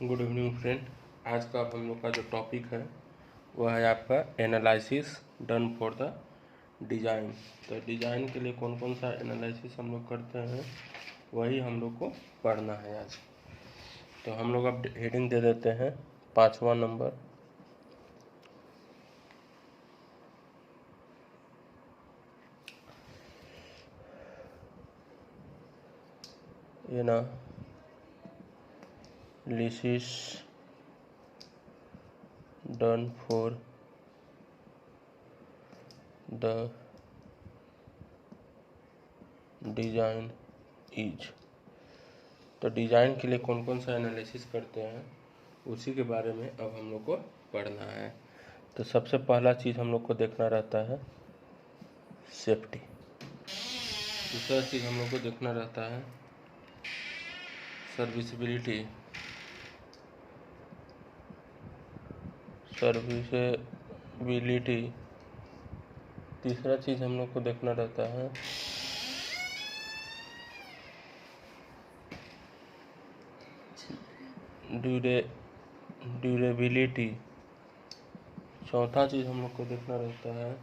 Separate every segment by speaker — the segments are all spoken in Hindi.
Speaker 1: Good evening friend. आज का हम लोग का जो टॉपिक है वह है आपका analysis done for the design. तो डिज़ाइन के लिए कौन कौन सा एनालिसिस हम लोग करते हैं वही हम लोग को पढ़ना है आज। तो हम लोग अब हेडिंग दे देते हैं 5वां number, analysis done for the design is. तो डिज़ाइन के लिए कौन कौन सा एनालिसिस करते हैं उसी के बारे में अब हम लोग को पढ़ना है। तो सबसे पहला चीज़ हम लोग को देखना रहता है सेफ्टी। दूसरा चीज़ हम लोग को देखना रहता है सर्विसिबिलिटी। तीसरा चीज़ हम लोग को देखना रहता है ड्यूरेबिलिटी। चौथा चीज़ हम लोग को देखना रहता है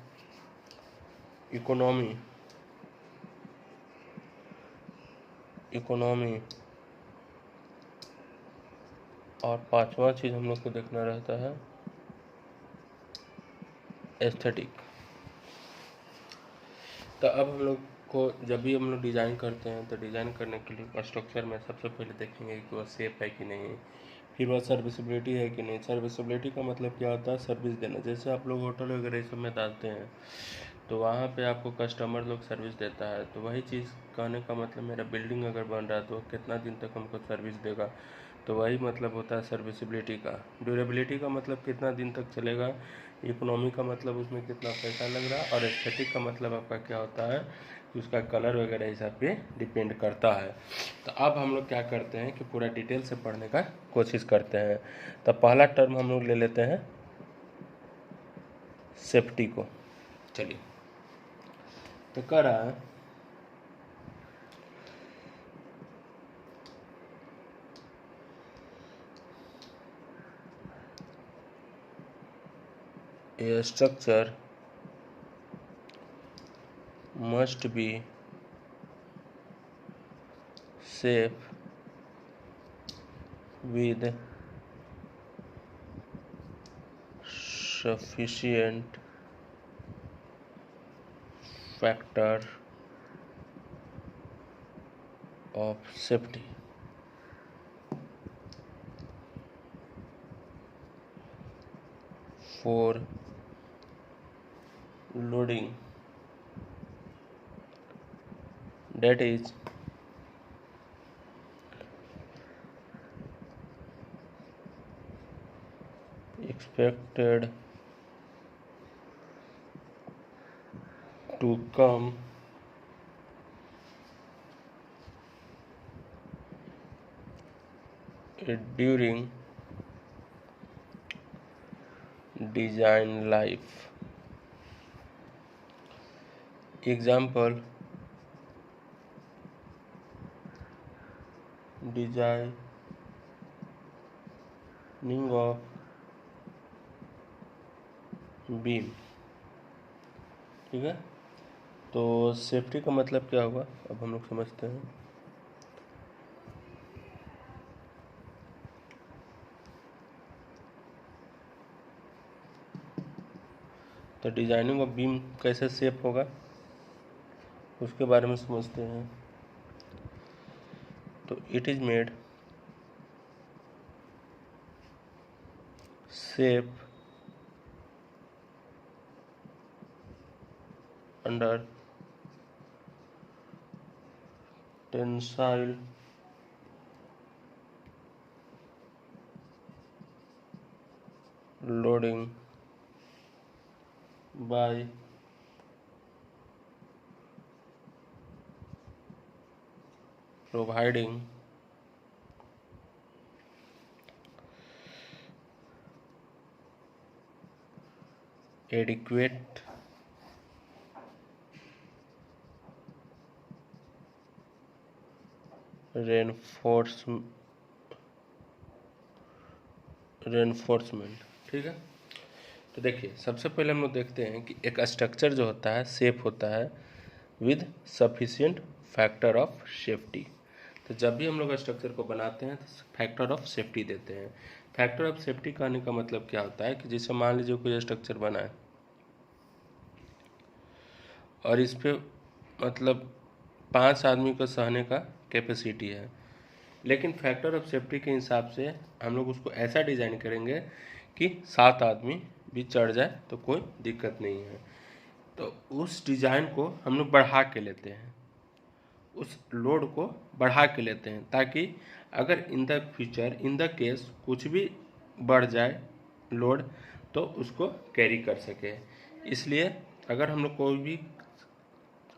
Speaker 1: इकोनॉमी। और पांचवा चीज़ हम लोग को देखना रहता है एस्थेटिक। तो अब हम लोग को जब भी हम लोग डिज़ाइन करते हैं तो डिज़ाइन करने के लिए स्ट्रक्चर में सबसे पहले देखेंगे कि वह सेफ है कि नहीं, फिर वह सर्विसिबिलिटी है कि नहीं। सर्विसिबिलिटी का मतलब क्या होता है, सर्विस देना। जैसे आप लोग होटल वगैरह सब में डालते हैं तो वहाँ पे आपको कस्टमर लोग सर्विस देता है। तो वही चीज़ कहने का मतलब मेरा बिल्डिंग अगर बन रहा है तो कितना दिन तक हमको सर्विस देगा, तो वही मतलब होता है सर्विसिबिलिटी का। ड्यूरेबिलिटी का मतलब कितना दिन तक चलेगा। इकोनॉमी का मतलब उसमें कितना पैसा लग रहा है। और एस्थेटिक का मतलब आपका क्या होता है कि उसका कलर वगैरह हिसाब पे डिपेंड करता है। तो अब हम लोग क्या करते हैं कि पूरा डिटेल से पढ़ने का कोशिश करते हैं। तो पहला टर्म हम लोग ले लेते हैं सेफ्टी को। चलिए, तो कह रहा है a structure must be safe with sufficient factor of safety for loading, that is expected to come during design life. Example, designing of beam. ठीक है, तो सेफ्टी का मतलब क्या होगा अब हम लोग समझते हैं। तो डिजाइनिंग ऑफ बीम कैसे सेफ होगा उसके बारे में समझते हैं। तो it is made safe under tensile loading by providing adequate reinforcement reinforcement, ठीक है। तो देखिए सबसे पहले हम लोग देखते हैं कि एक स्ट्रक्चर जो होता है सेफ होता है with sufficient factor of safety. तो जब भी हम लोग स्ट्रक्चर को बनाते हैं तो फैक्टर ऑफ सेफ्टी देते हैं। फैक्टर ऑफ सेफ्टी कहने का मतलब क्या होता है कि जैसे मान लीजिए कोई स्ट्रक्चर बना है और इस पे मतलब 5 आदमी को सहने का कैपेसिटी है, लेकिन फैक्टर ऑफ सेफ्टी के हिसाब से हम लोग उसको ऐसा डिज़ाइन करेंगे कि 7 आदमी भी चढ़ जाए तो कोई दिक्कत नहीं है। तो उस डिज़ाइन को हम लोग बढ़ा के लेते हैं, उस लोड को बढ़ा के लेते हैं, ताकि अगर in the future in the case कुछ भी बढ़ जाए लोड तो उसको कैरी कर सके। इसलिए अगर हम लोग कोई भी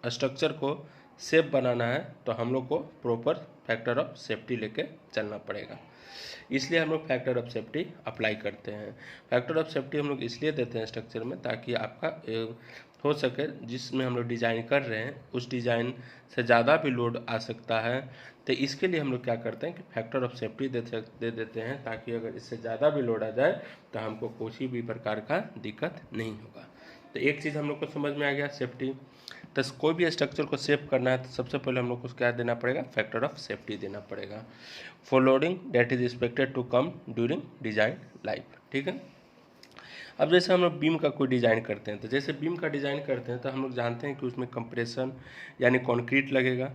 Speaker 1: स्ट्रक्चर को सेफ बनाना है तो हम लोग को प्रॉपर फैक्टर ऑफ सेफ्टी लेके चलना पड़ेगा। इसलिए हम लोग फैक्टर ऑफ सेफ्टी अप्लाई करते हैं। फैक्टर ऑफ सेफ्टी हम लोग इसलिए देते हैं स्ट्रक्चर में ताकि आपका हो सके जिसमें हम लोग डिज़ाइन कर रहे हैं उस डिज़ाइन से ज़्यादा भी लोड आ सकता है, तो इसके लिए हम लोग क्या करते हैं कि फैक्टर ऑफ सेफ्टी दे देते हैं, ताकि अगर इससे ज़्यादा भी लोड आ जाए तो हमको किसी भी प्रकार का दिक्कत नहीं होगा। तो एक चीज़ हम लोग को समझ में आ गया सेफ्टी। तो कोई भी स्ट्रक्चर को सेफ करना है तो सबसे पहले हम लोग को क्या देना पड़ेगा, फैक्टर ऑफ सेफ्टी देना पड़ेगा for loading that is expected to come during design life, ठीक है। अब जैसे हम लोग बीम का कोई डिज़ाइन करते हैं, तो जैसे बीम का डिज़ाइन करते हैं तो हम लोग जानते हैं कि उसमें कंप्रेशन यानी कंक्रीट लगेगा।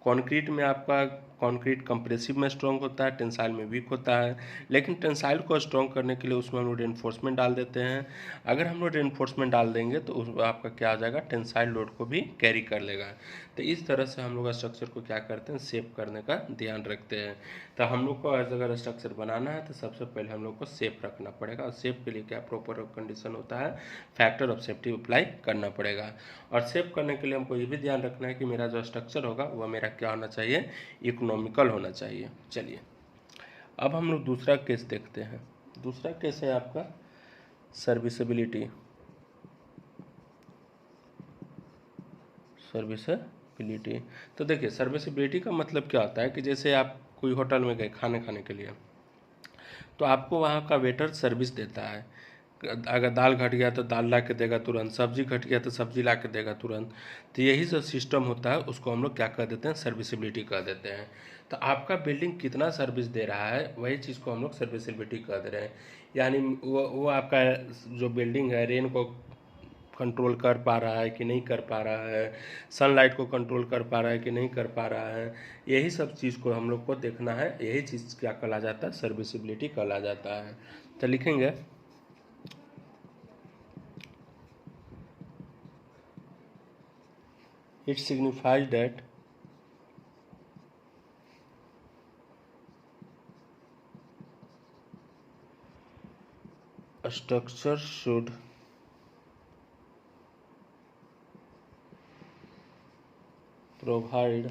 Speaker 1: कंक्रीट में आपका कंक्रीट कंप्रेसिव में स्ट्रॉन्ग होता है, टेंसाइल में वीक होता है, लेकिन टेंसाइल को स्ट्रॉन्ग करने के लिए उसमें हम लोग रेनफोर्समेंट डाल देते हैं। अगर हम लोग रेनफोर्समेंट डाल देंगे तो उस आपका क्या आ जाएगा, टेंसाइल लोड को भी कैरी कर लेगा। तो इस तरह से हम लोग स्ट्रक्चर को क्या करते हैं, सेफ करने का ध्यान रखते हैं। तो हम लोग को अगर स्ट्रक्चर बनाना है तो सबसे पहले हम लोग को सेफ रखना पड़ेगा, और सेफ के लिए क्या प्रॉपर कंडीशन होता है, फैक्टर ऑफ सेफ्टी अप्लाई करना पड़ेगा। और सेफ करने के लिए हमको ये भी ध्यान रखना है कि मेरा जो स्ट्रक्चर होगा वह मेरा क्या होना चाहिए, इकोनॉमिकल होना चाहिए। चलिए अब हम लोग दूसरा केस देखते हैं। दूसरा केस है आपका सर्विसेबिलिटी। सर्विसेबिलिटी, तो देखिए सर्विसेबिलिटी का मतलब क्या होता है कि जैसे आप कोई होटल में गए खाने खाने के लिए, तो आपको वहाँ का वेटर सर्विस देता है। अगर दाल घट गया तो दाल ला के देगा तुरंत, सब्जी घट गया तो सब्जी ला के देगा तुरंत। तो यही जो सिस्टम होता है उसको हम लोग क्या कह देते हैं, सर्विसिबिलिटी कह देते हैं। तो आपका बिल्डिंग कितना सर्विस दे रहा है वही चीज़ को हम लोग सर्विसिबिलिटी कह दे रहे हैं। यानी वो आपका जो बिल्डिंग है रेन को कंट्रोल कर पा रहा है कि नहीं कर पा रहा है, सनलाइट को कंट्रोल कर पा रहा है कि नहीं कर पा रहा है, यही सब चीज़ को हम लोग को देखना है। यही चीज़ क्या कहला जाता है, सर्विसिबिलिटी कहला जाता है। तो लिखेंगे it signifies that a structure should provide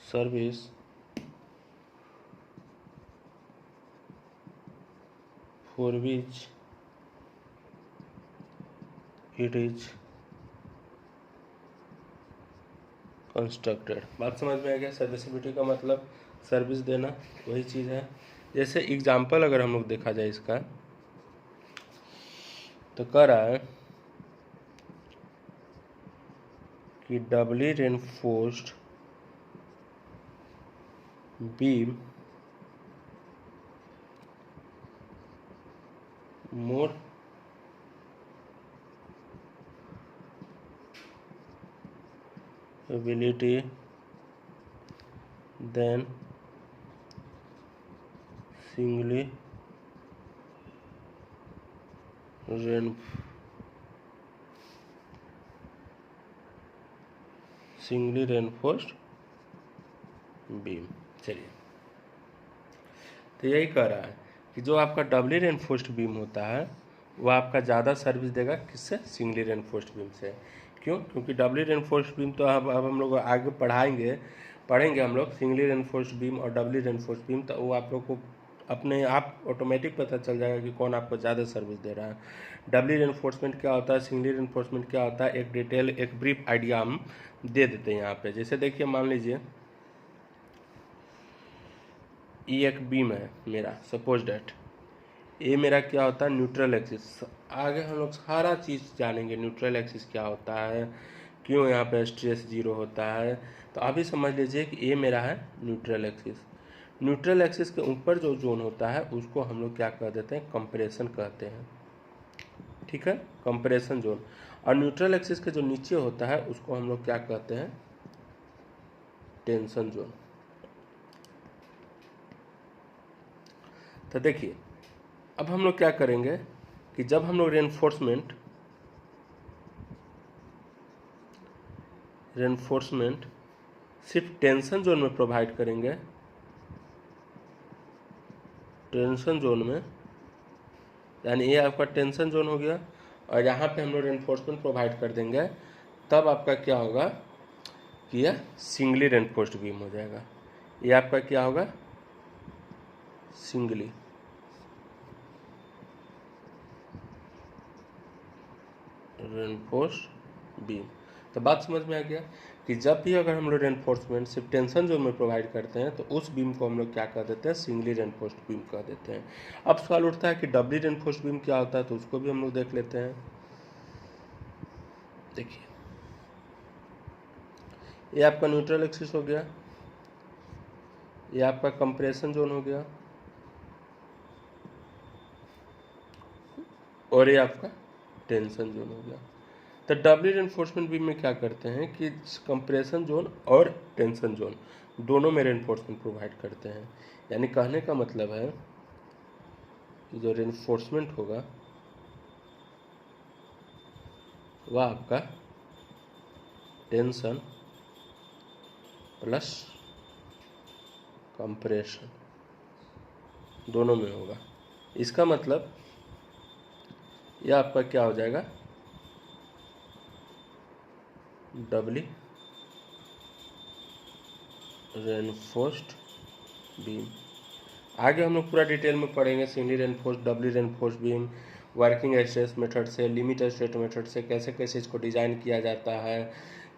Speaker 1: service for which it is constructed. बात समझ में आ गया। सर्विसिबिलिटी का मतलब सर्विस देना, वही चीज़ है। जैसे एग्जाम्पल अगर हम लोग देखा जाए इसका, तो कह रहा है कि डबली रेनफोर्स्ड बीम मोर ability than singly reinforced beam. चलिए, तो यही कह रहा है कि जो आपका डबली रेनफोर्स्ड बीम होता है वह आपका ज़्यादा सर्विस देगा, किससे, सिंगली रेनफोर्स्ड बीम से। क्यों? क्योंकि डबली रेनफोर्स्ड बीम तो अब हम लोग आगे पढ़ेंगे हम लोग सिंगली रेनफोर्स्ड बीम और डबली रेनफोर्स्ड बीम, तो वो आप लोग को अपने आप ऑटोमेटिक पता चल जाएगा कि कौन आपको ज़्यादा सर्विस दे रहा है। डबली रेनफोर्समेंट क्या होता है, सिंगली रेनफोर्समेंट क्या होता है, एक डिटेल एक ब्रीफ आइडिया हम दे देते हैं यहाँ पे। जैसे देखिए मान लीजिए ये एक बीम है मेरा, सपोज डैट ये मेरा क्या होता है न्यूट्रल एक्सिस। आगे हम लोग सारा चीज़ जानेंगे, न्यूट्रल एक्सिस क्या होता है, क्यों यहाँ पे स्ट्रेस जीरो होता है। तो अभी समझ लीजिए कि ये मेरा है न्यूट्रल एक्सिस। न्यूट्रल एक्सिस के ऊपर जो जोन होता है उसको हम लोग क्या कह देते हैं, कंप्रेशन कहते हैं, ठीक है, कंप्रेशन जोन। और न्यूट्रल एक्सिस के जो नीचे होता है उसको हम लोग क्या कहते हैं, टेंशन जोन। तो देखिए अब हम लोग क्या करेंगे कि जब हम लोग रेनफोर्समेंट सिर्फ टेंशन जोन में प्रोवाइड करेंगे, टेंशन जोन में, यानी ये आपका टेंशन जोन हो गया, और यहाँ पे हम लोग रेनफोर्समेंट प्रोवाइड कर देंगे, तब आपका क्या होगा कि यह सिंगली रेनफोर्स्ड बीम हो जाएगा। ये आपका क्या होगा, सिंगली रेनफोर्स्ड बीम। तो बात समझ में आ गया कि जब भी अगर हम लोग रेनफोर्समेंट सिर्फ टेंशन जोन में प्रोवाइड करते हैं तो उस बीम को हम लोग क्या कह देते हैं, सिंगली रेनफोर्स्ड बीम कह देते हैं। अब सवाल उठता है कि डबली रेनफोर्स्ड बीम क्या होता है, तो उसको भी हम लोग देख लेते हैं। देखिए ये आपका न्यूट्रल एक्सिस हो गया, ये आपका कंप्रेशन जोन हो गया, और ये आपका टेंशन जोन हो गया। तो डबली रेनफोर्समेंट बीम में क्या करते हैं कि कंप्रेशन जोन और टेंशन जोन दोनों में रेनफोर्समेंट प्रोवाइड करते हैं। यानी कहने का मतलब है कि जो रेनफोर्समेंट होगा वह आपका टेंशन प्लस कंप्रेशन दोनों में होगा। इसका मतलब यह आपका क्या हो जाएगा, डबली रेनफोर्स्ड बीम। आगे हम लोग पूरा डिटेल में पढ़ेंगे, singly reinforced, doubly reinforced beam, working stress method से, लिमिट स्ट्रेस मेथड से कैसे कैसे इसको डिज़ाइन किया जाता है,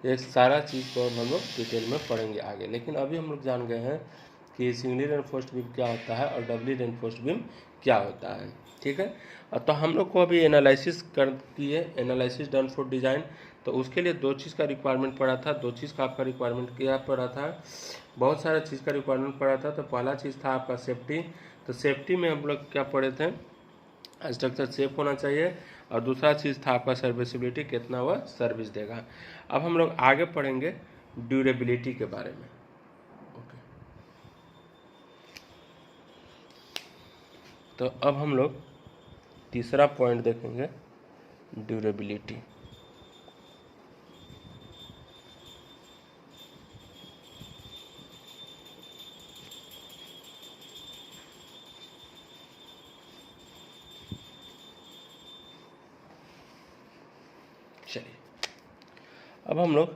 Speaker 1: ये सारा चीज़ को हम लोग डिटेल में पढ़ेंगे आगे। लेकिन अभी हम लोग जान गए हैं कि सिंगली रेनफोर्स्ड बीम क्या होता है और डबली रेनफोर्स्ड बीम क्या होता है, ठीक है। तो हम लोग को अभी एनालिसिस कर किए, एनालिसिस डन फॉर डिज़ाइन। तो उसके लिए दो चीज़ का रिक्वायरमेंट पड़ा था, दो चीज़ का आपका रिक्वायरमेंट क्या पड़ा था, बहुत सारा चीज़ का रिक्वायरमेंट पड़ा था। तो पहला चीज़ था आपका सेफ्टी। तो सेफ्टी में हम लोग क्या पढ़े थे, स्ट्रक्चर सेफ होना चाहिए, और दूसरा चीज़ था आपका सर्विसिबिलिटी, कितना वह सर्विस देगा। अब हम लोग आगे पढ़ेंगे ड्यूरेबिलिटी के बारे में। ओके, तो अब हम लोग तीसरा पॉइंट देखेंगे, ड्यूरेबिलिटी। चलिए अब हम लोग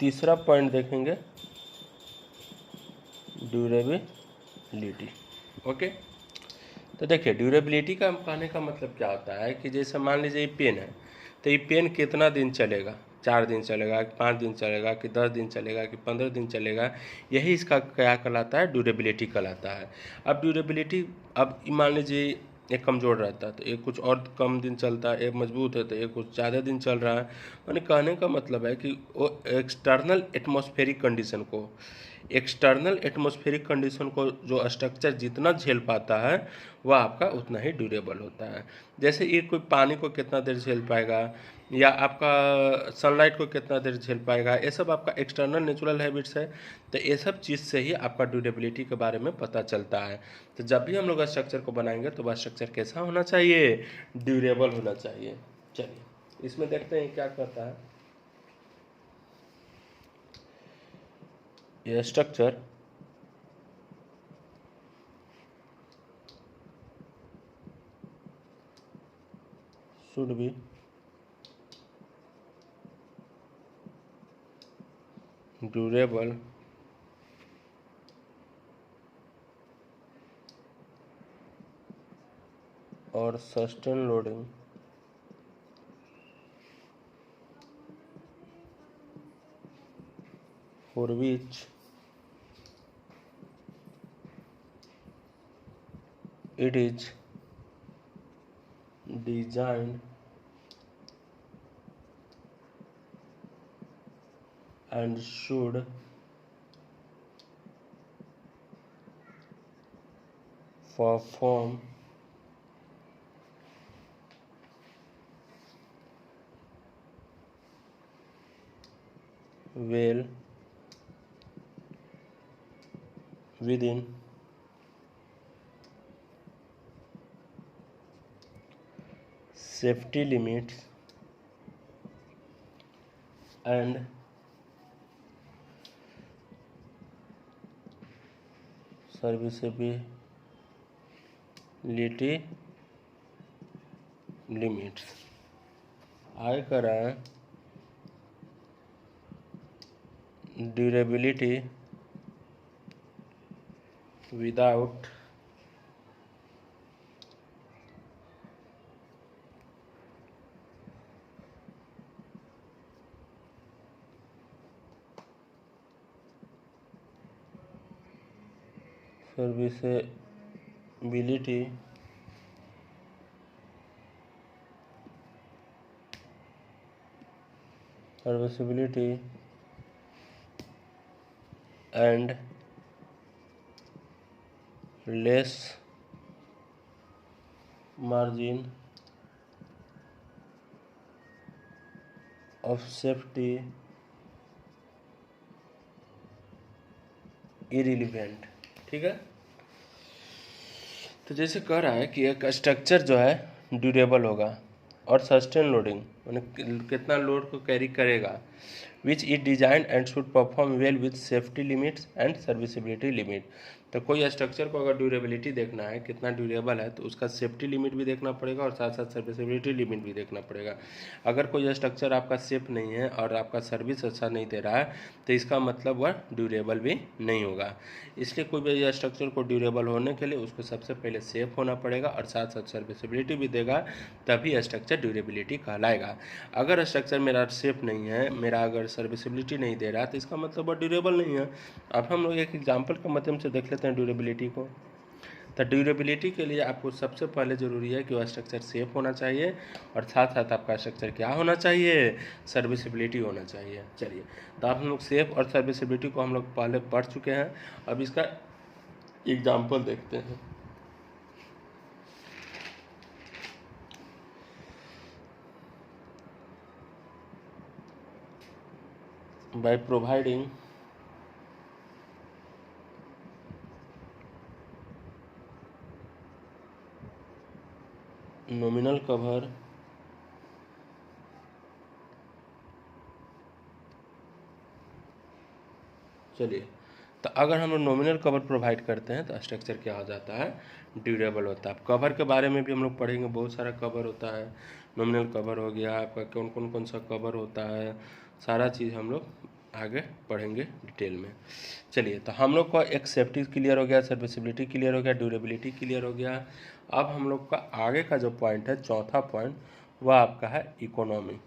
Speaker 1: तीसरा पॉइंट देखेंगे, ड्यूरेबिलिटी। ओके, तो देखिए ड्यूरेबिलिटी का कहने का मतलब क्या होता है कि जैसे मान लीजिए ये पेन है, तो ये पेन कितना दिन चलेगा, 4 दिन चलेगा कि 5 दिन चलेगा कि 10 दिन चलेगा कि 15 दिन चलेगा, यही इसका क्या कहलाता है, ड्यूरेबिलिटी कहलाता है। अब ड्यूरेबिलिटी, अब मान लीजिए एक कमज़ोर रहता है तो एक कुछ और कम दिन चलता है, एक मजबूत है तो एक कुछ ज़्यादा दिन चल रहा है। यानी कहने का मतलब है कि वो एक्सटर्नल एटमॉस्फेरिक कंडीशन को जो स्ट्रक्चर जितना झेल पाता है वह आपका उतना ही ड्यूरेबल होता है। जैसे ये कोई पानी को कितना देर झेल पाएगा, या आपका सनलाइट को कितना देर झेल पाएगा, ये सब आपका एक्सटर्नल नेचुरल हैबिट्स है। तो ये सब चीज़ से ही आपका ड्यूरेबिलिटी के बारे में पता चलता है। तो जब भी हम लोग स्ट्रक्चर को बनाएंगे तो वह स्ट्रक्चर कैसा होना चाहिए, ड्यूरेबल होना चाहिए। चलिए इसमें देखते हैं क्या कहता है। यह स्ट्रक्चर should be durable और sustain loading for which it is designed and should perform well within safety limits and serviceability limits। आगे कर रहा है durability without serviceability and less margin of safety irrelevant। ठीक है, तो जैसे कह रहा है कि एक स्ट्रक्चर जो है ड्यूरेबल होगा और सस्टेन लोडिंग मैंने कितना लोड को कैरी करेगा, which is design and should perform well with safety limits and serviceability limit. तो कोई स्ट्रक्चर को अगर ड्यूरेबिलिटी देखना है कितना ड्यूरेबल है तो उसका सेफ्टी लिमिट भी देखना पड़ेगा और साथ साथ सर्विसिबिलिटी लिमिट भी देखना पड़ेगा। अगर कोई स्ट्रक्चर आपका सेफ नहीं है और आपका सर्विस अच्छा नहीं दे रहा है तो इसका मतलब वह ड्यूरेबल भी नहीं होगा। इसलिए कोई भी स्ट्रक्चर को ड्यूरेबल होने के लिए उसको सबसे पहले सेफ होना पड़ेगा और साथ साथ सर्विसिबिलिटी भी देगा, तभी स्ट्रक्चर ड्यूरेबिलिटी कहलाएगा। अगर स्ट्रक्चर मेरा सेफ नहीं है, मेरा अगर सर्विसिबिलिटी नहीं दे रहा तो इसका मतलब वह ड्यूरेबल नहीं है। अब हम लोग एक एग्जांपल के माध्यम से देख लेते हैं ड्यूरेबिलिटी को। तो ड्यूरेबिलिटी के लिए आपको सबसे पहले ज़रूरी है कि वह स्ट्रक्चर सेफ होना चाहिए और साथ साथ आपका स्ट्रक्चर क्या होना चाहिए, सर्विसिबिलिटी होना चाहिए। चलिए, तो आप हम लोग सेफ और सर्विसिबिलिटी को हम लोग पहले पढ़ चुके हैं, अब इसका एग्जाम्पल देखते हैं। By providing nominal cover चलिए, तो अगर हम लोग नॉमिनल कवर प्रोवाइड करते हैं तो स्ट्रक्चर क्या हो जाता है, ड्यूरेबल होता है। अब कवर के बारे में भी हम लोग पढ़ेंगे, बहुत सारा कवर होता है। नॉमिनल कवर हो गया आपका, कौन सा कवर होता है, सारा चीज़ हम लोग आगे पढ़ेंगे डिटेल में। चलिए, तो हम लोग का एक सेफ्टी क्लियर हो गया, सर्विसिबिलिटी क्लियर हो गया, ड्यूरेबिलिटी क्लियर हो गया। अब हम लोग का आगे का जो पॉइंट है, चौथा पॉइंट, वह आपका है इकोनॉमी।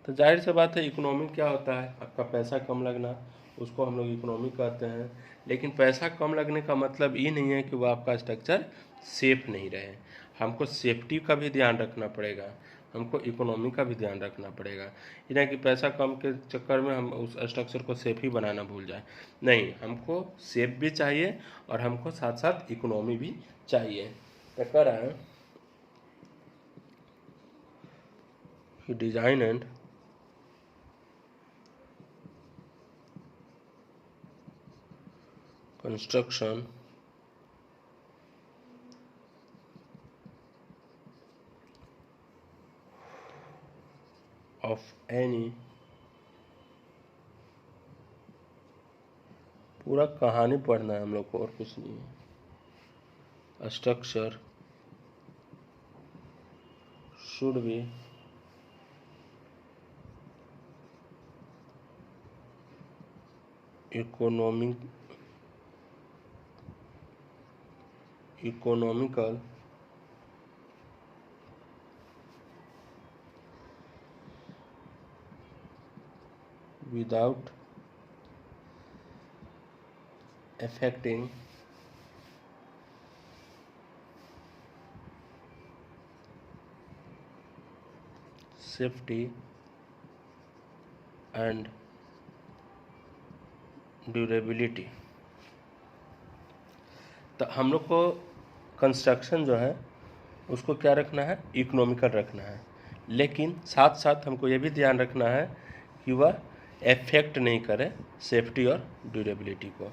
Speaker 1: तो जाहिर सी बात है, इकोनॉमी क्या होता है, आपका पैसा कम लगना, उसको हम लोग इकोनॉमी कहते हैं। लेकिन पैसा कम लगने का मतलब ये नहीं है कि वो आपका स्ट्रक्चर सेफ नहीं रहे। हमको सेफ्टी का भी ध्यान रखना पड़ेगा, हमको इकोनॉमी का भी ध्यान रखना पड़ेगा। ये नहीं कि पैसा कम के चक्कर में हम उस स्ट्रक्चर को सेफ ही बनाना भूल जाए, नहीं, हमको सेफ भी चाहिए और हमको साथ साथ इकोनॉमी भी चाहिए। तो कह रहा है कि design and construction of any, पूरा कहानी पढ़ना है हम लोग को और कुछ नहीं है। Structure should be economical without affecting safety and durability. तो हम लोग को कंस्ट्रक्शन जो है उसको क्या रखना है, इकोनॉमिकल रखना है, लेकिन साथ साथ हमको ये भी ध्यान रखना है कि वह इफेक्ट नहीं करे सेफ्टी और ड्यूरेबिलिटी को।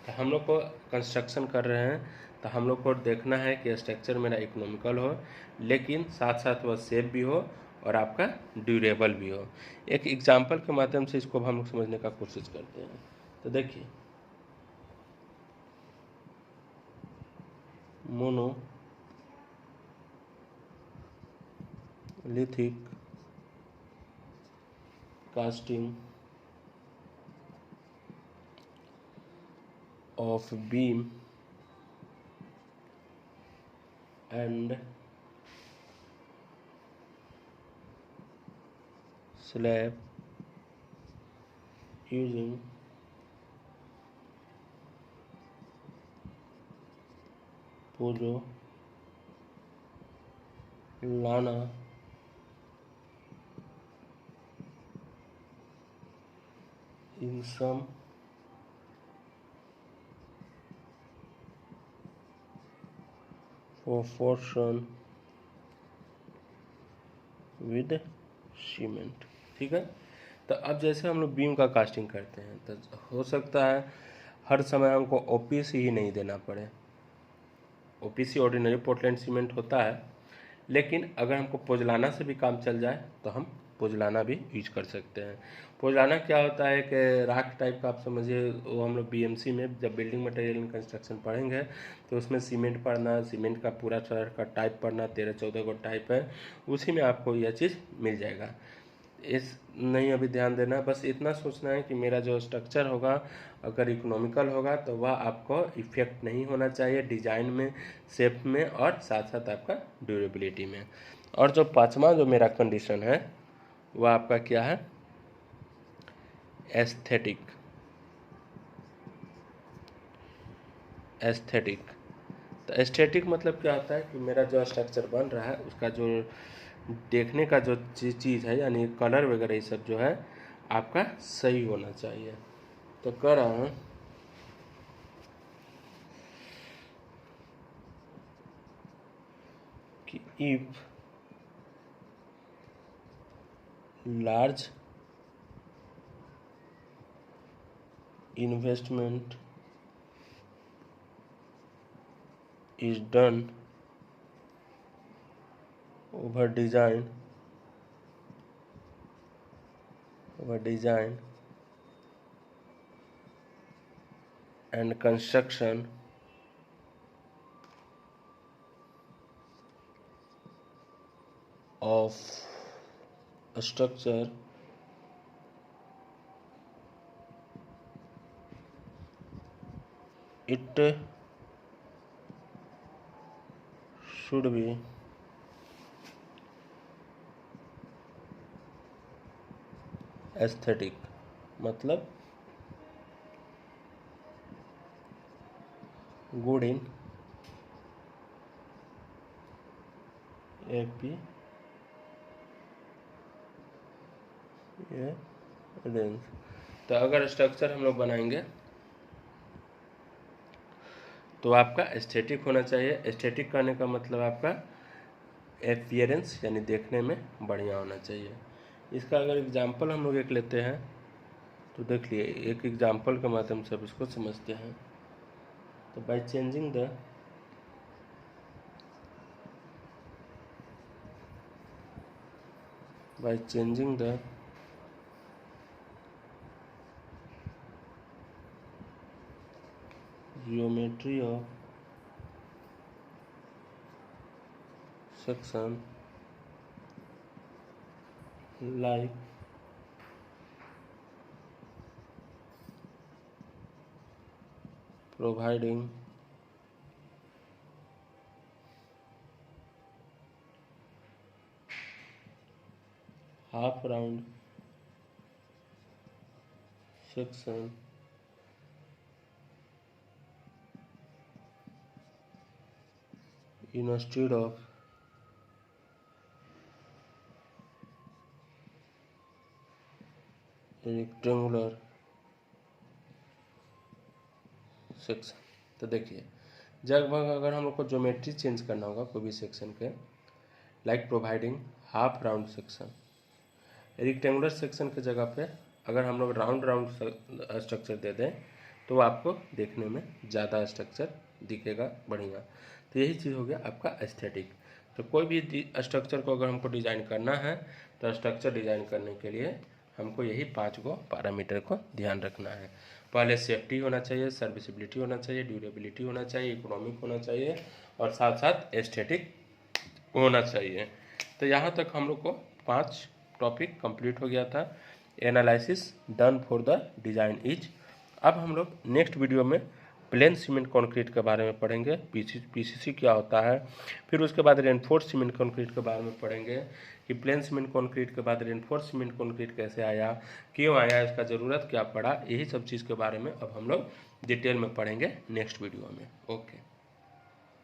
Speaker 1: तो हम लोग को कंस्ट्रक्शन कर रहे हैं तो हम लोग को देखना है कि स्ट्रक्चर मेरा इकोनॉमिकल हो, लेकिन साथ साथ वह सेफ भी हो और आपका ड्यूरेबल भी हो। एक एग्जांपल के माध्यम से इसको हम लोग समझने का कोशिश करते हैं। तो देखिए, monolithic casting of beam and slab using pozzolana in some proportion with cement. ठीक है। तो अब जैसे हम लोग बीम का कास्टिंग करते हैं तो हो सकता है हर समय हमको ओपीसी ही नहीं देना पड़े। ओपीसी ऑर्डिनरी पोर्टलैंड सीमेंट होता है, लेकिन अगर हमको पोजलाना से भी काम चल जाए तो हम पोजलाना भी यूज कर सकते हैं। पोजलाना क्या होता है कि राख टाइप का आप समझिए, वो हम लोग बीएमसी में जब बिल्डिंग मटेरियल इन कंस्ट्रक्शन पढ़ेंगे तो उसमें सीमेंट पढ़ना, सीमेंट का पूरा तरह का टाइप पढ़ना, 13-14 को टाइप है, उसी में आपको यह चीज़ मिल जाएगा। इस नहीं अभी ध्यान देना, बस इतना सोचना है कि मेरा जो स्ट्रक्चर होगा अगर इकोनॉमिकल होगा तो वह आपको इफेक्ट नहीं होना चाहिए डिजाइन में, शेप में और साथ साथ आपका ड्यूरेबिलिटी में। और जो पांचवा जो मेरा कंडीशन है वह आपका क्या है, एस्थेटिक। एस्थेटिक तो एस्थेटिक मतलब क्या होता है कि मेरा जो स्ट्रक्चर बन रहा है उसका जो देखने का जो चीज़ है, यानी कलर वगैरह ये सब जो है आपका सही होना चाहिए। तो कह रहा हूँ कि if large investment is done over design and construction of a structure, it should be aesthetic। मतलब गुड इन एपियरेंस। तो अगर स्ट्रक्चर हम लोग बनाएंगे तो आपका एस्थेटिक होना चाहिए। एस्थेटिक करने का मतलब आपका एपियरेंस यानी देखने में बढ़िया होना चाहिए। इसका अगर एग्जांपल हम लोग एक लेते हैं तो देख लिए, एक एग्जांपल के माध्यम से अब इसको समझते हैं। तो by changing the geometry of section like providing half round section instead of rectangular section. तो देखिए जब अगर हम लोग को ज्योमेट्री चेंज करना होगा कोई भी सेक्शन के, like providing half round section, rectangular section के जगह पे अगर हम लोग राउंड स्ट्रक्चर दे दें तो आपको देखने में ज़्यादा स्ट्रक्चर दिखेगा बढ़िया। तो यही चीज़ हो गया आपका एस्थेटिक। तो कोई भी स्ट्रक्चर को अगर हमको डिज़ाइन करना है तो स्ट्रक्चर डिज़ाइन करने के लिए हमको यही 5 गो पैरामीटर को ध्यान रखना है। पहले सेफ्टी होना चाहिए, सर्विसिबिलिटी होना चाहिए, ड्यूरेबिलिटी होना चाहिए, इकोनॉमिक होना चाहिए और साथ साथ एस्थेटिक होना चाहिए। तो यहाँ तक हम लोग को 5 टॉपिक कंप्लीट हो गया था। Analysis done for the design is. अब हम लोग नेक्स्ट वीडियो में प्लेन सीमेंट कंक्रीट के बारे में पढ़ेंगे, पीसीसी क्या होता है। फिर उसके बाद रेनफोर्स सीमेंट कंक्रीट के बारे में पढ़ेंगे कि प्लेन सीमेंट कंक्रीट के बाद रेनफोर्स सीमेंट कंक्रीट कैसे आया, क्यों आया, इसका ज़रूरत क्या पड़ा। यही सब चीज़ के बारे में अब हम लोग डिटेल में पढ़ेंगे नेक्स्ट वीडियो में। ओके।